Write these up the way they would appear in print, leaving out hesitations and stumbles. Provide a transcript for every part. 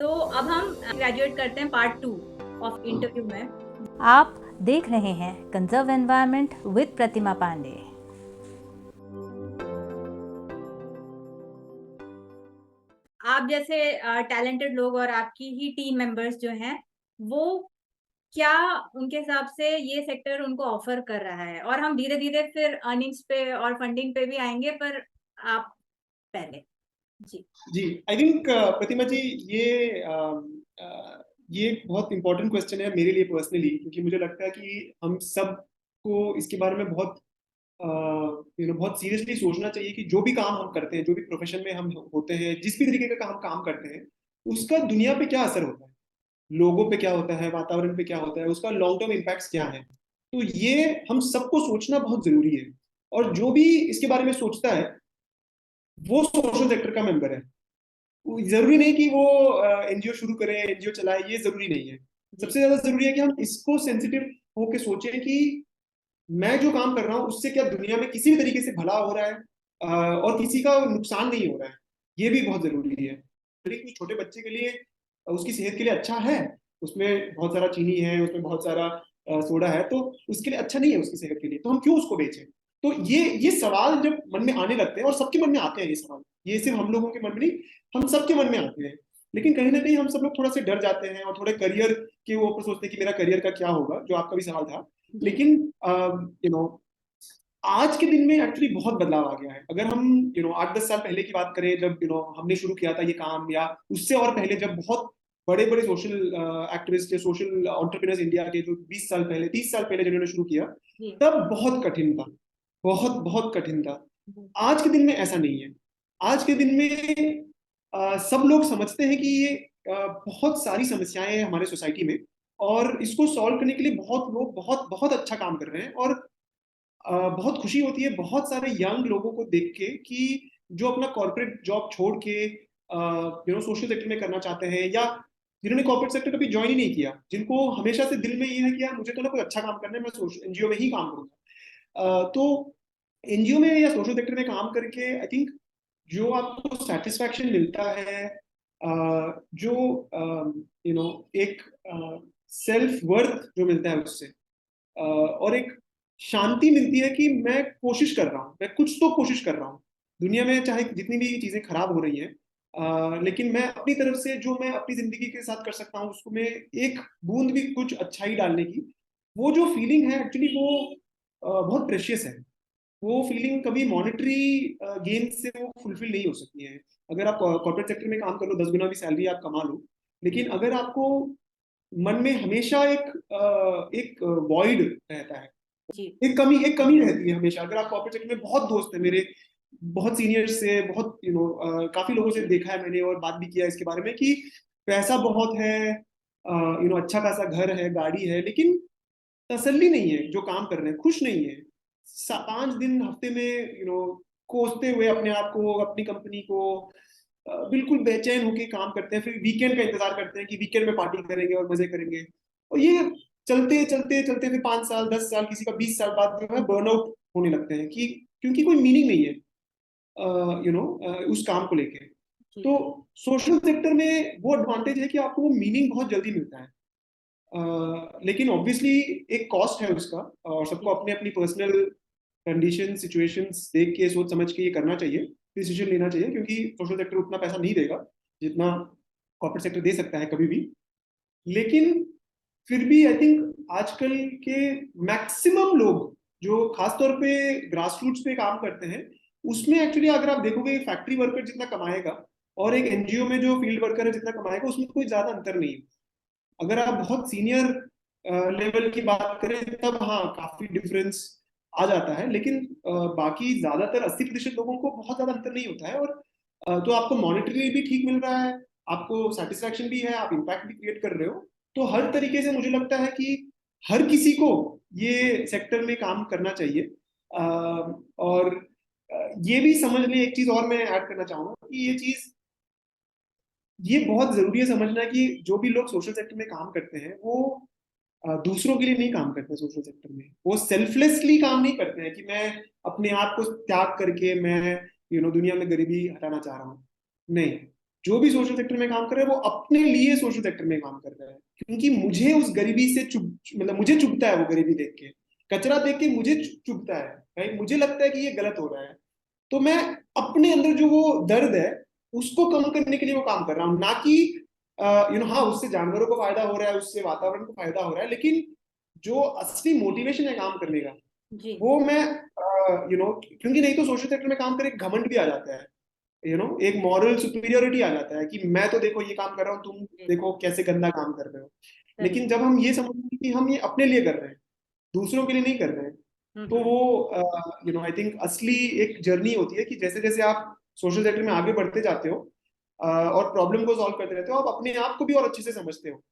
तो अब हम ग्रेजुएट करते हैं पार्ट 2 ऑफ इंटरव्यू में। आप देख रहे हैं कंजर्व एनवायरनमेंट विद प्रतिमा पांडे। आप जैसे टैलेंटेड लोग और आपकी ही टीम मेंबर्स जो हैं वो क्या उनके हिसाब से ये सेक्टर उनको ऑफर कर रहा है, और हम धीरे धीरे फिर अर्निंग्स पे और फंडिंग पे भी आएंगे, पर आप पहले। जी जी, आई थिंक प्रतिमा जी, ये ये बहुत इंपॉर्टेंट क्वेश्चन है मेरे लिए पर्सनली, क्योंकि मुझे लगता है कि हम सबको इसके बारे में बहुत बहुत सीरियसली सोचना चाहिए कि जो भी काम हम करते हैं, जो भी प्रोफेशन में हम होते हैं, जिस भी तरीके का हम काम करते हैं, उसका दुनिया पे क्या असर होता है, लोगों पे क्या होता है, वातावरण पे क्या होता है, उसका लॉन्ग टर्म इम्पैक्ट्स क्या है। तो ये हम सबको सोचना बहुत जरूरी है। और जो भी इसके बारे में सोचता है वो सोशल सेक्टर का मेंबर है। जरूरी नहीं कि वो एनजीओ शुरू करे, एनजीओ चलाए, ये जरूरी नहीं है। सबसे ज्यादा जरूरी है कि हम इसको सेंसिटिव होके सोचें कि मैं जो काम कर रहा हूँ उससे क्या दुनिया में किसी भी तरीके से भला हो रहा है, और किसी का नुकसान नहीं हो रहा है। ये भी बहुत जरूरी है। कि छोटे बच्चे के लिए उसकी सेहत के लिए अच्छा है, उसमें बहुत सारा चीनी है, उसमें बहुत सारा सोडा है, तो उसके लिए अच्छा नहीं है उसकी सेहत के लिए, तो हम क्यों उसको बेचें। तो ये सवाल जब मन में आने लगते हैं, और सबके मन में आते हैं ये सवाल, ये सिर्फ हम लोगों के मन में नहीं, हम सबके मन में आते हैं। लेकिन कहीं ना कहीं हम सब लोग थोड़ा से डर जाते हैं और थोड़े करियर के ऊपर सोचते हैं कि मेरा करियर का क्या होगा, जो आपका भी सवाल था। लेकिन आज के दिन में एक्चुअली बहुत बदलाव आ गया है। अगर हम 8-10 साल पहले की बात करें, जब हमने शुरू किया था ये काम, या उससे और पहले जब बहुत बड़े बड़े सोशल एक्टिविस्ट या सोशल एंटरप्रेन्योर्स इंडिया के जो 20 साल पहले, 30 साल पहले जिन्होंने शुरू किया, तब बहुत कठिन था, बहुत बहुत कठिन था। आज के दिन में ऐसा नहीं है। आज के दिन में सब लोग समझते हैं कि ये बहुत सारी समस्याएं हैं हमारे सोसाइटी में, और इसको सॉल्व करने के लिए बहुत लोग बहुत बहुत अच्छा काम कर रहे हैं। और बहुत खुशी होती है बहुत सारे यंग लोगों को देख के कि जो अपना कॉर्पोरेट जॉब छोड़ के सोशल सेक्टर में करना चाहते हैं, या जिन्होंने कॉर्पोरेट सेक्टर कभी ज्वाइन ही नहीं किया, जिनको हमेशा से दिल में ये है कि यार मुझे तो ना कोई अच्छा काम करना है, मैं एनजीओ में ही काम करूंगा। तो एनजीओ में या सोशल सेक्टर में काम करके आई थिंक जो आपको सेटिस्फैक्शन मिलता है, जो एक सेल्फ वर्थ जो मिलता है उससे, और एक शांति मिलती है कि मैं कोशिश कर रहा हूँ, मैं कुछ तो कोशिश कर रहा हूँ दुनिया में, चाहे जितनी भी चीजें खराब हो रही हैं, लेकिन मैं अपनी तरफ से जो मैं अपनी जिंदगी के साथ कर सकता हूँ उसको मैं एक बूंद भी कुछ अच्छाई डालने की, वो जो फीलिंग है एक्चुअली वो बहुत प्रेशियस है। वो फीलिंग कभी मॉनेटरी गेन से वो फुलफिल नहीं हो सकती है। अगर आप कॉर्पोरेट सेक्टर में काम कर लो, 10 गुना भी सैलरी आप कमा लो, लेकिन अगर आपको मन में हमेशा एक वॉइड रहता है, एक कमी रहती है हमेशा। अगर आप कॉर्पोरेट सेक्टर में, बहुत दोस्त है मेरे, बहुत सीनियर से, बहुत काफी लोगों से देखा है मैंने और बात भी किया इसके बारे में कि पैसा बहुत है, अच्छा खासा घर है, गाड़ी है, लेकिन तसल्ली नहीं है। जो काम कर रहे हैं खुश नहीं है। 5 दिन हफ्ते में कोसते हुए अपने आप को, अपनी कंपनी को, बिल्कुल बेचैन होकर काम करते हैं, फिर वीकेंड का इंतजार करते हैं कि वीकेंड में पार्टी करेंगे और मजे करेंगे। और ये चलते चलते चलते फिर 5 साल, 10 साल, किसी का 20 साल बाद जो है बर्नआउट होने लगते हैं, कि क्योंकि कोई मीनिंग नहीं है उस काम को लेके। तो सोशल सेक्टर में वो एडवांटेज है कि आपको वो मीनिंग बहुत जल्दी मिलता है। लेकिन ऑब्वियसली एक कॉस्ट है उसका, और सबको अपने अपनी पर्सनल कंडीशन, सिचुएशंस देख के, सोच समझ के ये करना चाहिए, डिसीजन लेना चाहिए, क्योंकि सोशल सेक्टर उतना पैसा नहीं देगा जितना कॉर्पोरेट सेक्टर दे सकता है कभी भी। लेकिन फिर भी आई थिंक आजकल के मैक्सिमम लोग जो खासतौर पे ग्रास रूट्स पे काम करते हैं, उसमें एक्चुअली अगर आप देखोगे, फैक्ट्री वर्कर जितना कमाएगा और एक एनजीओ में जो फील्ड वर्कर है जितना कमाएगा, उसमें कोई ज्यादा अंतर नहीं है। अगर आप बहुत सीनियर लेवल की बात करें तब हाँ, काफी डिफरेंस आ जाता है, लेकिन बाकी ज्यादातर 80% लोगों को बहुत ज्यादा अंतर नहीं होता है। और तो आपको मॉनेटरी भी ठीक मिल रहा है, आपको सेटिस्फैक्शन भी है, आप इम्पैक्ट भी क्रिएट कर रहे हो। तो हर तरीके से मुझे लगता है कि हर किसी को ये सेक्टर में काम करना चाहिए। और ये भी समझ लें, एक चीज और मैं ऐड करना चाहूंगा कि ये बहुत जरूरी है समझना कि जो भी लोग सोशल सेक्टर में काम करते हैं वो दूसरों के लिए नहीं काम करते। सोशल सेक्टर में वो सेल्फलेसली काम नहीं करते हैं कि मैं अपने आप को त्याग करके मैं दुनिया में गरीबी हटाना चाह रहा हूँ। नहीं, जो भी सोशल सेक्टर में काम कर रहा है वो अपने लिए सोशल सेक्टर में काम कर रहा है, क्योंकि मुझे उस गरीबी से मतलब मुझे चुभता है वो गरीबी देख के, कचरा देख के मुझे चुभता है भाई, मुझे लगता है कि ये गलत हो रहा है। तो मैं अपने अंदर जो वो दर्द है उसको कम करने के लिए वो काम कर रहा हूँ, ना कि हाँ उससे जानवरों को फायदा हो रहा है, उससे वातावरण को फायदा हो रहा है, लेकिन जो असली मोटिवेशन है काम करने का जी वो मैं क्योंकि नहीं तो सोशल सेक्टर में काम करे घमंड भी आ जाता है, एक मॉरल सुपीरियोरिटी आ जाता है कि मैं तो देखो ये काम कर रहा हूँ, तुम जी देखो कैसे गंदा काम कर रहे हो। सही। लेकिन जब हम ये समझते हैं कि हम ये अपने लिए कर रहे हैं, दूसरों के लिए नहीं कर रहे हैं, तो हम्म। वो आई थिंक असली एक जर्नी होती है कि जैसे जैसे आप सोशल सेक्टर में आगे बढ़ते जाते हो और प्रॉब्लम को सॉल्व करते रहते हो, आप अपने आप को भी और अच्छे से समझते हो,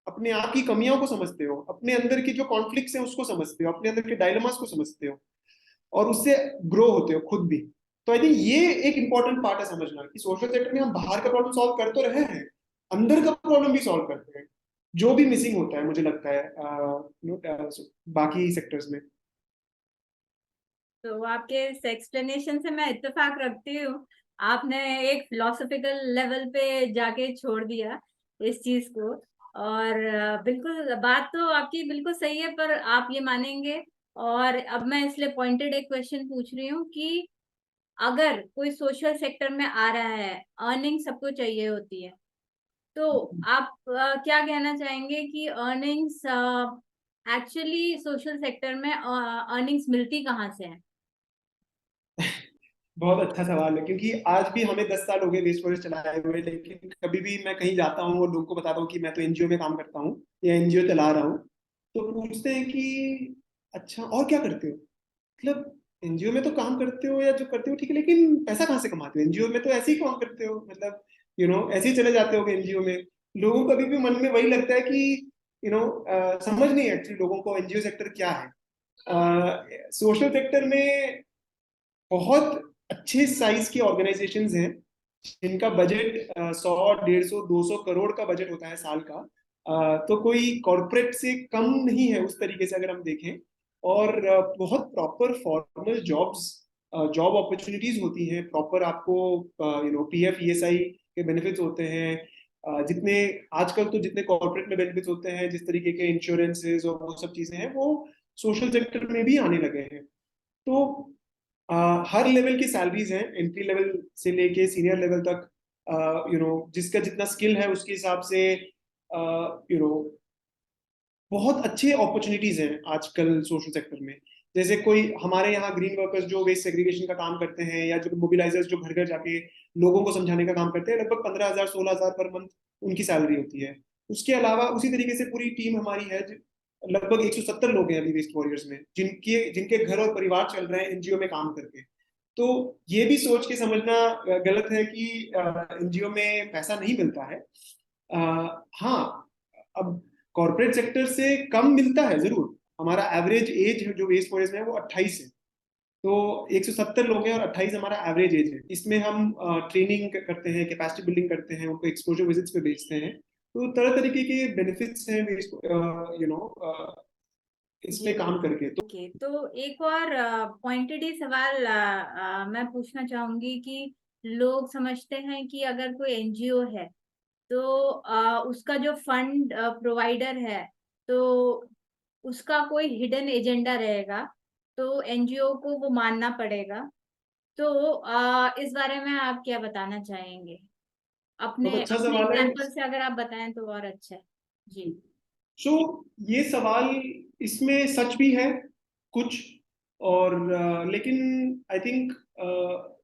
अपने आप की कमियों को समझते हो, अपने अंदर की जो कॉन्फ्लिक्ट्स हैं उसको समझते हो, अपने अंदर के डायलेमास को समझते हो, और उससे ग्रो होते हो खुद भी। तो आई थिंक ये एक इंपॉर्टेंट पार्ट है समझना कि सोशल सेक्टर में हम बाहर का प्रॉब्लम सॉल्व कर तो रहे हैं, अंदर का प्रॉब्लम भी सॉल्व करते हैं, जो भी मिसिंग होता है मुझे लगता है बाकी सेक्टर्स में। तो आपके इस एक्सप्लेनेशन से मैं इत्तेफाक रखती हूँ, आपने एक फिलोसॉफिकल लेवल पे जाके छोड़ दिया इस चीज को। और बिल्कुल बात तो आपकी बिल्कुल सही है, पर आप ये मानेंगे। और अब मैं इसलिए पॉइंटेड एक क्वेश्चन पूछ रही हूँ कि अगर कोई सोशल सेक्टर में आ रहा है, अर्निंग सबको चाहिए होती है, तो आप क्या कहना चाहेंगे कि अर्निंग्स एक्चुअली सोशल सेक्टर में अर्निंग्स मिलती कहाँ से है? बहुत अच्छा सवाल है, क्योंकि आज भी हमें 10 साल हो गए वेस्ट फॉरेस्ट चलाए हुए, लेकिन कभी भी मैं कहीं जाता हूँ और लोगों को बताता हूँ कि मैं तो एनजीओ में काम करता हूँ या एनजीओ चला रहा हूँ, तो पूछते हैं कि अच्छा और क्या करते हो, मतलब एनजीओ में तो काम करते हो या जो करते हो ठीक है, लेकिन पैसा कहाँ से कमाते हो, एनजीओ में तो ऐसे ही काम करते हो, मतलब ऐसे ही चले जाते हो एनजीओ में। लोगों को कभी भी मन में वही लगता है कि समझ नहीं एक्चुअली लोगों को एनजीओ सेक्टर क्या है। सोशल सेक्टर में बहुत अच्छे साइज की ऑर्गेनाइजेशंस हैं जिनका बजट 100, 150, 200 करोड़ का बजट होता है साल का। तो कोई कॉरपोरेट से कम नहीं है उस तरीके से अगर हम देखें, और बहुत proper formal jobs, job opportunities होती हैं, प्रॉपर आपको पीएफ ईएसआई के बेनिफिट्स होते हैं, जितने आजकल तो जितने कॉर्पोरेट में बेनिफिट्स होते हैं, जिस तरीके के इंश्योरेंसेज और वो सब चीजें हैं वो सोशल सेक्टर में भी आने लगे हैं। तो हर लेवल की सैलरीज हैं, एंट्री लेवल से लेके सीनियर लेवल तक, जिसका जितना स्किल है उसके हिसाब से बहुत अच्छे अपॉर्चुनिटीज हैं आजकल सोशल सेक्टर में। जैसे कोई हमारे यहाँ ग्रीन वर्कर्स जो वेस्ट सेग्रीगेशन का काम करते हैं, या जो मोबिलाइजर्स जो घर घर जाके लोगों को समझाने का काम करते हैं, लगभग 15,000 16,000 पर मंथ उनकी सैलरी होती है। उसके अलावा उसी तरीके से पूरी टीम हमारी है, लगभग 170 लोग हैं अभी वेस्ट वॉरियर्स में, जिनके जिनके घर और परिवार चल रहे हैं एनजीओ में काम करके। तो ये भी सोच के समझना गलत है कि एनजीओ में पैसा नहीं मिलता है। हाँ, अब कॉर्पोरेट सेक्टर से कम मिलता है जरूर, हमारा एवरेज एज जो वेस्ट फॉरेस्ट में है वो 28 है। तो 170 लोग हैं और 28 हमारा एवरेज एज है। इसमें हम ट्रेनिंग करते हैं, कैपेसिटी बिल्डिंग करते हैं, उनको एक्सपोजर विजिट्स पे भेजते हैं, तो तरह तरीके के बेनिफिट्स हैं इसमें ये काम करके। तो ओके, तो एक और पॉइंटेड ही सवाल मैं पूछना चाहूंगी कि लोग समझते हैं कि अगर कोई एनजीओ है तो उसका जो फंड प्रोवाइडर है, तो उसका कोई हिडन एजेंडा रहेगा, तो एनजीओ को वो मानना पड़ेगा। तो इस बारे में आप क्या बताना चाहेंगे? बहुत अपने अच्छा अपने सवाल है। एग्जाम्पल से अगर आप बताएं तो और अच्छा है। जी सो ये सवाल, इसमें सच भी है कुछ, और लेकिन आई थिंक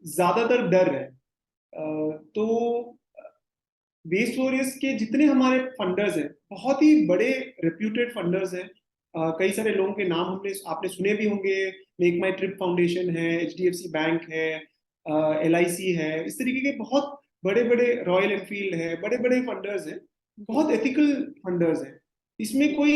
ज्यादातर डर है। तो वेस्ट वॉरियर्स के जितने हमारे फंडर्स हैं, बहुत ही बड़े रेप्यूटेड फंडर्स हैं। कई सारे लोगों के नाम हमने आपने सुने भी होंगे, मेक माई ट्रिप फाउंडेशन है, एचडीएफसी बैंक है, एलआईसी है, इस तरीके के बहुत बड़े बड़े, रॉयल एनफील्ड है, बड़े बड़े फंडर्स हैं, जी बहुत एथिकल फंडर्स हैं। इसमें कोई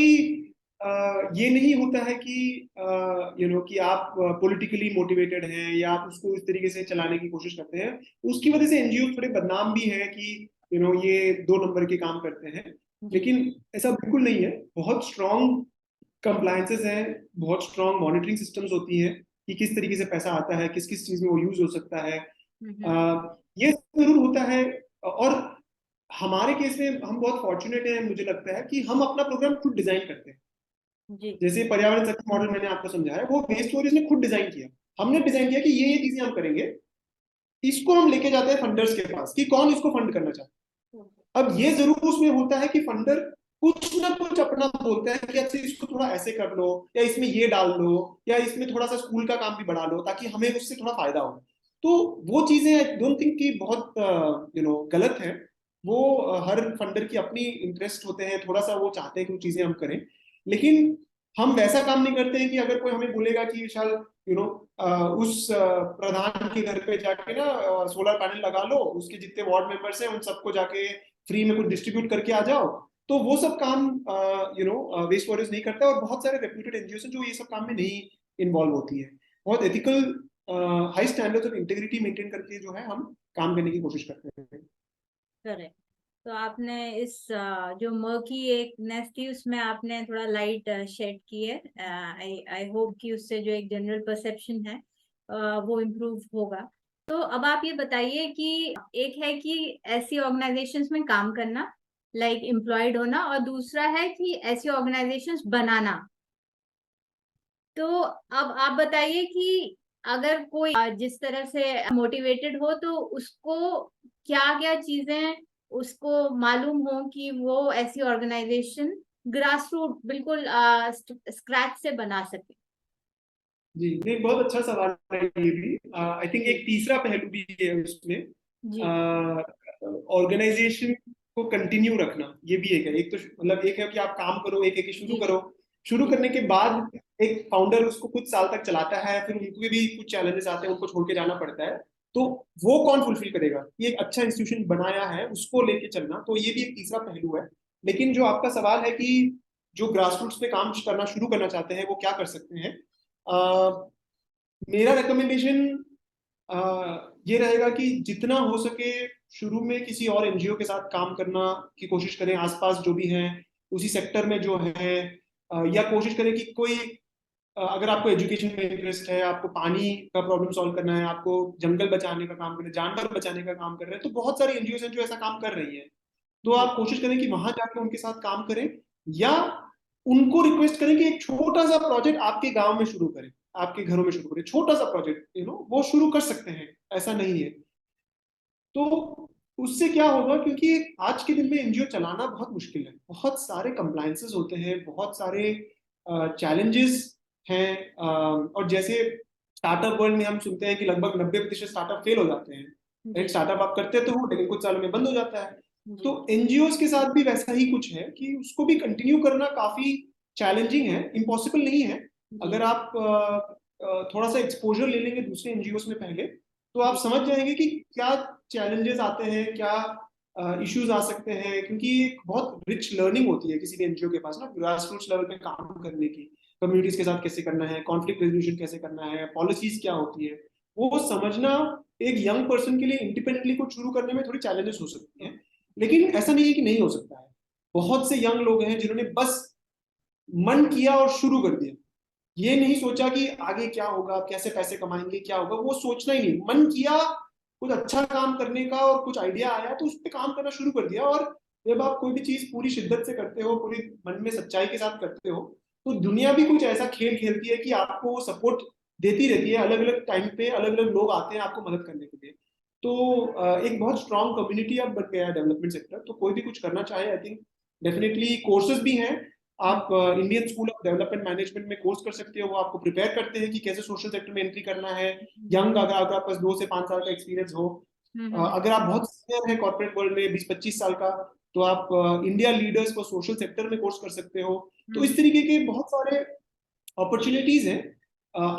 ये नहीं होता है कि कि आप पॉलिटिकली मोटिवेटेड हैं या आप उसको इस तरीके से चलाने की कोशिश करते हैं। उसकी वजह से एनजीओ थोड़े बदनाम भी है कि ये 2 नंबर के काम करते हैं, जी लेकिन ऐसा बिल्कुल नहीं है। बहुत स्ट्रॉन्ग कंप्लायंसेस हैं, बहुत स्ट्रॉन्ग मॉनिटरिंग सिस्टम्स होती हैं कि किस तरीके से पैसा आता है, किस किस चीज में वो यूज हो सकता है। हम्म ये जरूर होता है। और हमारे केस में हम बहुत फॉर्चुनेट हैं, मुझे लगता है कि हम अपना प्रोग्राम खुद डिजाइन करते हैं। जी जैसे पर्यावरण सक्रिय मॉडल मैंने आपको समझाया, वो वेस्ट स्टोरेज ने खुद डिजाइन किया। हमने डिजाइन किया कि ये चीजें हम करेंगे, इसको हम लेके जाते हैं फंडर्स के पास कि कौन इसको फंड करना चाहता है। अब ये जरूर उसमें होता है कि फंडर कुछ ना कुछ अपना बोलता है कि अच्छा इसको थोड़ा ऐसे कर लो, या इसमें ये डाल लो, या इसमें थोड़ा सा स्कूल का काम भी बढ़ा लो, ताकि हमें उससे थोड़ा फायदा हो। तो वो चीजें आई डोंट थिंक कि बहुत गलत है। वो हर फंडर की अपनी इंटरेस्ट होते हैं, थोड़ा सा वो चाहते हैं कि वो चीजें हम करें। लेकिन हम वैसा काम नहीं करते हैं कि अगर कोई हमें बोलेगा कि विशाल उस प्रधान के घर पे जाके ना सोलर पैनल लगा लो, उसके जितने वार्ड मेंबर्स हैं उन सबको जाके फ्री में कुछ डिस्ट्रीब्यूट करके आ जाओ। तो वो सब काम वेस्ट वॉरियर्स नहीं करता, और बहुत सारे रेप्यूटेड एनजीओ हैं जो ये सब काम में नहीं इन्वॉल्व होती है। बहुत ethical, high standards of integrity maintain करके जो है हम काम करने की कोशिश करते हैं। करेक्ट। तो आपने इस जो मर्की एक नेस थी उसमें आपने थोड़ा लाइट शेड की है। आई आई होप कि उससे जो एक जनरल परसेप्शन है वो इम्प्रूव होगा। तो अब आप ये बताइए कि एक है कि ऐसी ऑर्गेनाइजेशंस में काम करना, लाइक एम्प्लॉयड होना, और दूसरा है कि ऐसी ऑर्गेनाइजेशंस बनाना। तो अब आप बताइए कि अगर कोई जिस तरह से मोटिवेटेड हो तो उसको क्या क्या चीजें उसको मालूम हो कि वो ऐसी ऑर्गेनाइजेशन ग्रास रूट बिल्कुल स्क्रैच से बना सके। जी नहीं, बहुत अच्छा सवाल है ये भी। आई थिंक जी एक तीसरा पहलू भी है उसमें, जी ऑर्गेनाइजेशन को कंटिन्यू रखना, ये भी एक तो मतलब एक है कि आप काम करो, एक है कि शुरू जी करो। शुरू जी करने के बाद एक फाउंडर उसको कुछ साल तक चलाता है, फिर उनको भी कुछ चैलेंजेस आते हैं, उनको छोड़ के जाना पड़ता है। तो वो कौन फुलफिल करेगा? ये एक अच्छा इंस्टीट्यूशन बनाया है उसको लेके चलना, तो ये भी एक तीसरा पहलू है। लेकिन जो आपका सवाल है कि जो ग्रास रूट्स पे काम करना शुरू करना चाहते हैं वो क्या कर सकते हैं, मेरा रिकमेंडेशन ये रहेगा कि जितना हो सके शुरू में किसी और एनजीओ के साथ काम करना की कोशिश करें, आसपास जो भी हैं उसी सेक्टर में जो है। या कोशिश करें कि कोई, अगर आपको एजुकेशन में इंटरेस्ट है, आपको पानी का प्रॉब्लम सॉल्व करना है, आपको जंगल बचाने का काम करना है, जानवर बचाने का काम कर रहे हैं, तो बहुत सारी एनजीओ हैं जो ऐसा काम कर रही हैं। तो जी आप कोशिश करें कि वहां जाकर उनके साथ काम करें, या उनको रिक्वेस्ट करें कि एक छोटा सा प्रोजेक्ट आपके गांव में शुरू करें, आपके घरों में शुरू करें, छोटा सा प्रोजेक्ट वो शुरू कर सकते हैं, ऐसा नहीं है। तो उससे क्या होगा, क्योंकि आज के दिन में एनजीओ चलाना बहुत मुश्किल है, बहुत सारे कंप्लायंसेस होते हैं, बहुत सारे चैलेंजेस हैं। और जैसे स्टार्टअप वर्ल्ड में हम सुनते हैं कि लगभग 90% स्टार्टअप फेल हो जाते हैं। एक जी स्टार्टअप आप करते तो हो, लेकिन कुछ सालों में बंद हो जाता है। जी तो एनजीओ के साथ भी वैसा ही कुछ है कि उसको भी कंटिन्यू करना काफी चैलेंजिंग है, इम्पॉसिबल नहीं है। जी अगर आप थोड़ा सा एक्सपोजर ले लेंगे दूसरे एनजीओ में पहले, तो आप जी समझ जाएंगे कि क्या चैलेंजेस आते हैं, क्या इश्यूज आ सकते हैं। क्योंकि एक बहुत रिच लर्निंग होती है किसी भी एनजीओ के पास ना, ग्रास रूट्स लेवल पे काम करने की, कम्युनिटीज के साथ कैसे करना है, कॉन्फ्लिक्ट रेजोल्यूशन कैसे करना है, पॉलिसीज क्या होती है, वो समझना एक यंग पर्सन के लिए इंडिपेंडेंटली कुछ शुरू करने में थोड़ी चैलेंजेस हो सकती हैं। लेकिन ऐसा नहीं है कि नहीं हो सकता है। बहुत से यंग लोग हैं जिन्होंने बस मन किया और शुरू कर दिया, ये नहीं सोचा कि आगे क्या होगा, कैसे पैसे कमाएंगे, क्या होगा, वो सोचना ही नहीं, मन किया कुछ अच्छा काम करने का, और कुछ आइडिया आया तो उस पर काम करना शुरू कर दिया। और जब आप कोई भी चीज पूरी शिद्दत से करते हो, पूरी मन में सच्चाई के साथ करते हो, तो दुनिया भी कुछ ऐसा खेल खेलती है कि आपको वो सपोर्ट देती रहती है। अलग अलग टाइम पे अलग अलग लोग आते हैं आपको मदद करने के लिए। तो एक बहुत स्ट्रांग कम्युनिटी अब बन गया है डेवलपमेंट सेक्टर। तो कोई भी कुछ करना चाहे, आई थिंक डेफिनेटली कोर्सेज भी हैं। आप Indian school of development management में कोर्स कर सकते हो, वो आपको प्रिपेयर करते हैं कि कैसे सोशल सेक्टर में एंट्री करना है। यंग, अगर आपके पास 2 से 5 साल का एक्सपीरियंस हो, हम्म अगर आप बहुत सीनियर है कॉर्पोरेट वर्ल्ड में 20-25 साल का, तो आप India leaders for social sector में कोर्स कर सकते हो। तो इस तरीके के बहुत सारे अपॉर्चुनिटीज हैं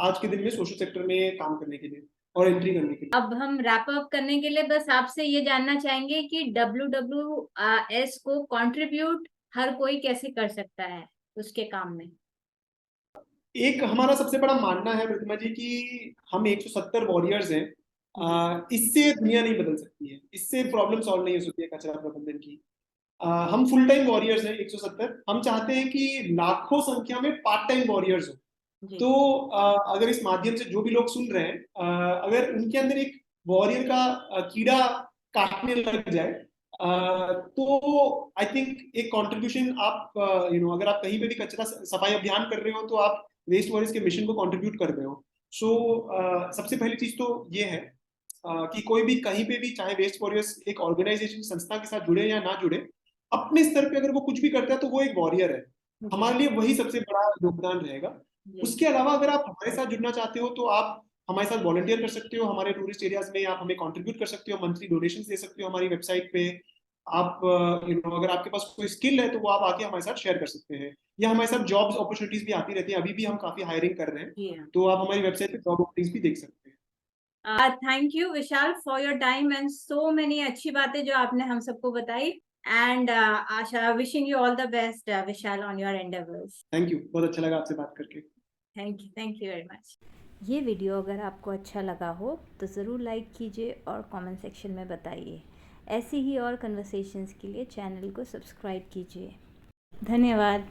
आज के दिन में सोशल सेक्टर में काम करने के लिए और एंट्री करने के लिए। अब हम रैप अप करने के लिए बस आपसे ये जानना चाहेंगे कि WWS को कंट्रीब्यूट हर कोई कैसे कर सकता है उसके काम में। एक हमारा सबसे बड़ा मानना है प्रतिमा जी कि हम 170 वॉरियर्स हैं। जी इससे दुनिया नहीं बदल सकती है, इससे प्रॉब्लम सॉल्व नहीं हो सकती है कचरा प्रबंधन की। हम फुल टाइम वॉरियर्स हैं 170। हम चाहते हैं कि लाखों संख्या में पार्ट टाइम वॉरियर्स हो। जी तो अगर इस माध्यम से जो भी लोग सुन रहे हैं, अगर उनके अंदर एक वॉरियर का कीड़ा काटने लग जाए, तो आई थिंक एक कंट्रीब्यूशन आप अगर आप कहीं पे भी कचरा सफाई अभियान कर रहे हो तो आप वेस्ट वॉरियर्स के मिशन को कंट्रीब्यूट कर रहे हो। सो सबसे पहली चीज तो ये है कि कोई भी कहीं पे भी, चाहे वेस्ट वॉरियर्स एक ऑर्गेनाइजेशन संस्था के साथ जुड़े या ना जुड़े, अपने स्तर पे अगर वो कुछ भी करता है तो वो एक वॉरियर है। हमारे लिए वही सबसे बड़ा योगदान रहेगा। उसके अलावा अगर आप हमारे साथ जुड़ना चाहते हो तो आप हमारे साथ वॉलंटियर कर सकते हो। हमारे टूरिस्ट एरियाज में आप हमें कंट्रीब्यूट कर सकते हो, मंथली डोनेशन दे सकते हो हमारी वेबसाइट पे। आप अगर आपके पास कोई स्किल है तो वो आप आके हमारे साथ शेयर कर सकते हैं, या हमारे साथ जॉब्स अपॉर्चुनिटीज भी आती रहती हैं। अभी भी हम काफी हायरिंग कर रहे हैं, तो आप हमारी वेबसाइट पे जॉब ओपनिंग्स भी देख सकते हैं। Thank you Vishal for your time and so many अच्छी बातें जो आपने हम सबको बताई। And Asha, wishing you all the best Vishal on your endeavours. Thank you, बहुत अच्छा लगा आपसे बात करके। Thank you very much. ये वीडियो अगर आपको अच्छा लगा हो तो ज़रूर लाइक कीजिए और कमेंट सेक्शन में बताइए। ऐसी ही और कन्वर्सेशंस के लिए चैनल को सब्सक्राइब कीजिए। धन्यवाद।